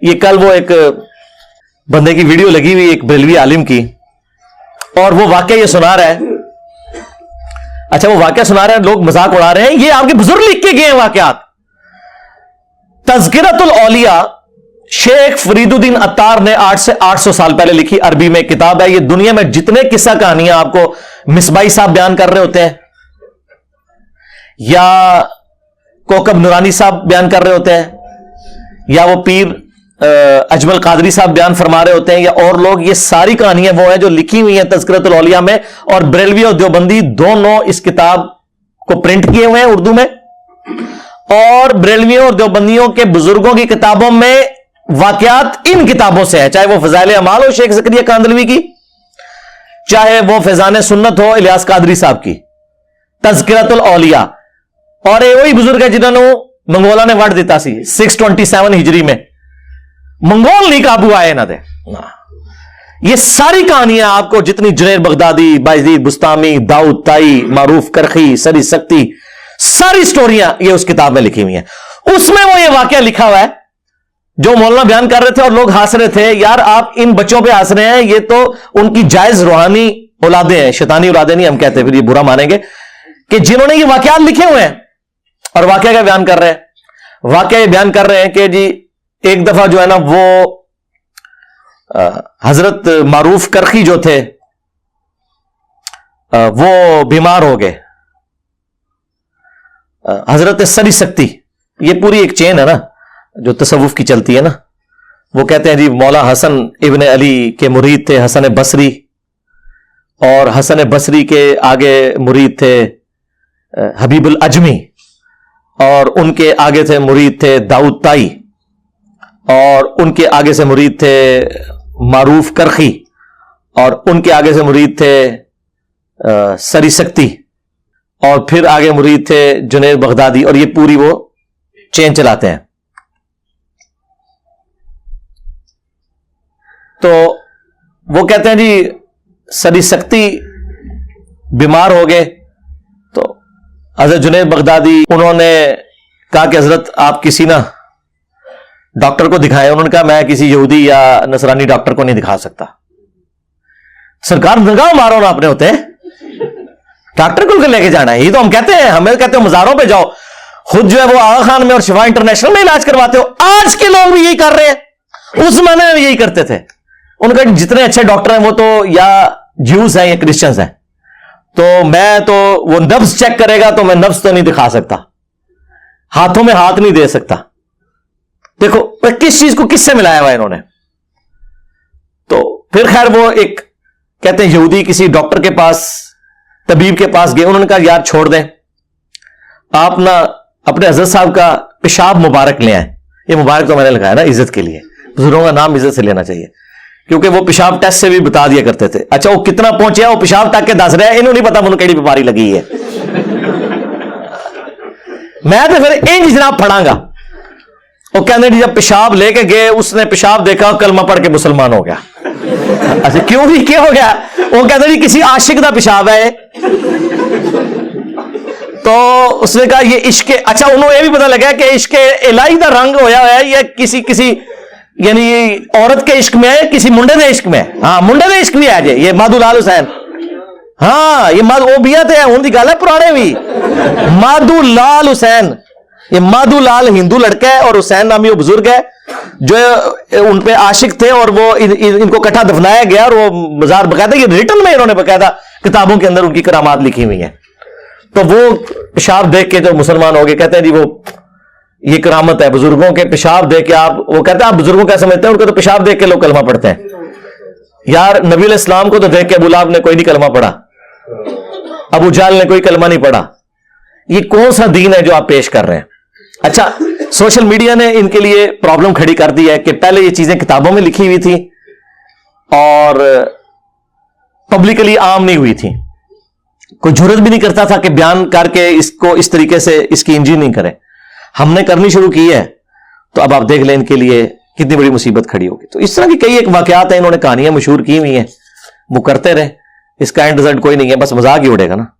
یہ کل وہ ایک بندے کی ویڈیو لگی ہوئی ایک بریلوی عالم کی, اور وہ واقعہ یہ سنا رہا ہے. اچھا وہ واقعہ سنا رہے ہیں, لوگ مذاق اڑا رہے ہیں, یہ آپ کے بزرگ لکھ کے گئے ہیں واقعات. تذکرۃ الاولیاء شیخ فرید الدین عطار نے 800 سال پہلے لکھی عربی میں کتاب ہے. یہ دنیا میں جتنے قصہ کہانیاں آپ کو مصباحی صاحب بیان کر رہے ہوتے ہیں یا کوکب نورانی صاحب بیان کر رہے ہوتے ہیں یا وہ پیر اجمل قادری صاحب بیان فرما رہے ہوتے ہیں یا اور لوگ, یہ ساری کہانیاں وہ ہیں جو لکھی ہوئی ہیں تذکرۃ الاولیاء میں. اور بریلوی اور دیوبندی دونوں اس کتاب کو پرنٹ کیے ہوئے ہیں اردو میں, اور بریلویوں اور دیوبندیوں کے بزرگوں کی کتابوں میں واقعات ان کتابوں سے ہے, چاہے وہ فضائل اعمال ہو شیخ زکریا کاندلوی کی, چاہے وہ فیضان سنت ہو الیاس قادری صاحب کی, تذکرۃ الاولیاء. اور یہ وہی بزرگ ہے جنہوں نے منگولا نے وڈ دیتا سی 627 ہجری میں, منگول نہیں قابو آئے نہ دے. یہ ساری کہانیاں آپ کو جتنی جنید بغدادی, بایزید بستامی, داؤد تائی, معروف کرخی, سری سکتی, ساری سٹوریاں یہ اس کتاب میں لکھی ہوئی ہیں. اس میں وہ یہ واقعہ لکھا ہوا ہے جو مولانا بیان کر رہے تھے اور لوگ ہنس رہے تھے, یار آپ ان بچوں پہ ہنس رہے ہیں, یہ تو ان کی جائز روحانی اولادیں ہیں, شیطانی اولادیں نہیں ہم کہتے ہیں, پھر یہ برا مانیں گے کہ جنہوں نے یہ واقعات لکھے ہوئے ہیں. اور واقعہ کیا بیان کر رہے ہیں؟ واقعہ یہ بیان کر رہے ہیں کہ جی ایک دفعہ جو ہے نا وہ حضرت معروف کرخی جو تھے وہ بیمار ہو گئے. حضرت سری سکتی, یہ پوری ایک چین ہے نا جو تصوف کی چلتی ہے نا, وہ کہتے ہیں جی مولا حسن ابن علی کے مرید تھے حسن بصری, اور حسن بصری کے آگے مرید تھے حبیب العجمی, اور ان کے آگے سے مرید تھے داؤد تائی, اور ان کے آگے سے مرید تھے معروف کرخی, اور ان کے آگے سے مرید تھے سری سکتی, اور پھر آگے مرید تھے جنید بغدادی, اور یہ پوری وہ چین چلاتے ہیں. تو وہ کہتے ہیں جی سری سکتی بیمار ہو گئے, تو حضرت جنید بغدادی انہوں نے کہا کہ حضرت آپ کسی نا ڈاکٹر کو دکھائے. انہوں نے کہا میں کسی یہودی یا نصرانی ڈاکٹر کو نہیں دکھا سکتا. سرکار نگاہ مارو نا اپنے ہوتے ڈاکٹر کو لے کے جانا ہے, یہ تو ہم کہتے ہیں, ہمیں کہتے ہیں مزاروں پہ جاؤ, خود جو ہے وہ آغا خان میں اور شفا انٹرنیشنل میں علاج کرواتے ہو. آج کے لوگ بھی یہی کر رہے ہیں, اس زمانے میں بھی یہی کرتے تھے. ان کے جتنے اچھے ڈاکٹر ہیں وہ تو یا جیوز ہیں یا کرسچنز ہیں, تو میں تو وہ نبض چیک کرے گا تو میں نبض تو نہیں دکھا سکتا, ہاتھوں میں ہاتھ نہیں دے سکتا. دیکھو کس چیز کو کس سے ملایا ہوا انہوں نے. تو پھر خیر وہ ایک کہتے ہیں یہودی کسی ڈاکٹر کے پاس طبیب کے پاس گئے. انہوں نے کہا یار چھوڑ دیں, آپ نا اپنے حضرت صاحب کا پیشاب مبارک لے آئیں. یہ مبارک تو میں نے لگایا نا عزت کے لیے, بزرگوں کا نام عزت سے لینا چاہیے, کیونکہ وہ پیشاب ٹیسٹ سے بھی بتا دیا کرتے تھے. اچھا وہ کتنا پہنچے, وہ پیشاب تک کے دس رہے ہیں, انہوں نہیں پتا انہوں کیڑی بیماری لگی ہے. میں تو پھر انج جناب پڑھاں گا. وہ کہنے جی جب پیشاب لے کے گئے, اس نے پیشاب دیکھا, کلمہ پڑھ کے مسلمان ہو گیا. اچھا کیوں بھی کیا ہو گیا؟ وہ کہتے جی کسی عاشق کا پیشاب ہے. تو اس نے کہا یہ عشق, اچھا انہوں یہ بھی پتا لگا کہ عشق الہی کا رنگ ہویا ہوا ہے, یہ کسی یعنی عورت کے عشق میں ہے, کسی منڈے کے عشق میں. ہاں منڈے کے عشق بھی ہے جی, یہ مادھو لال حسین, ہاں یہ وہ بھی ہے ہوں کی گل ہے پرانے بھی. مادھو لال حسین, یہ مادھو لال ہندو لڑکا ہے اور حسین نامی وہ بزرگ ہے جو ان پہ عاشق تھے, اور وہ ان کو کٹھا دفنایا گیا, اور وہ مزار باقاعدہ یہ ریٹن میں انہوں نے باقاعدہ کتابوں کے اندر ان کی کرامات لکھی ہوئی ہیں. تو وہ پیشاب دیکھ کے جو مسلمان ہو گئے, کہتے ہیں جی وہ یہ کرامت ہے بزرگوں کے پیشاب دیکھ کے. آپ وہ کہتے ہیں آپ بزرگوں کیا سمجھتے ہیں, ان کو تو پیشاب دیکھ کے لوگ کلمہ پڑھتے ہیں. یار نبی علیہ السلام کو تو دیکھ کے ابو لہب نے کوئی نہیں کلمہ پڑھا, ابو جہل نے کوئی کلمہ نہیں پڑھا. یہ کون سا دین ہے جو آپ پیش کر رہے ہیں؟ اچھا سوشل میڈیا نے ان کے لیے پرابلم کھڑی کر دی ہے کہ پہلے یہ چیزیں کتابوں میں لکھی ہوئی تھی اور پبلکلی عام نہیں ہوئی تھی, کوئی جرت بھی نہیں کرتا تھا کہ بیان کر کے اس کو اس طریقے سے اس کی انجین نہیں کرے. ہم نے کرنی شروع کی ہے, تو اب آپ دیکھ لیں ان کے لیے کتنی بڑی مصیبت کھڑی ہوگی. تو اس طرح کی کئی ایک واقعات ہیں, انہوں نے کہانیاں مشہور کی ہوئی ہیں, وہ کرتے رہے, اس کا اینڈ رزلٹ کوئی نہیں ہے, بس مذاق ہی اڑے گا نا.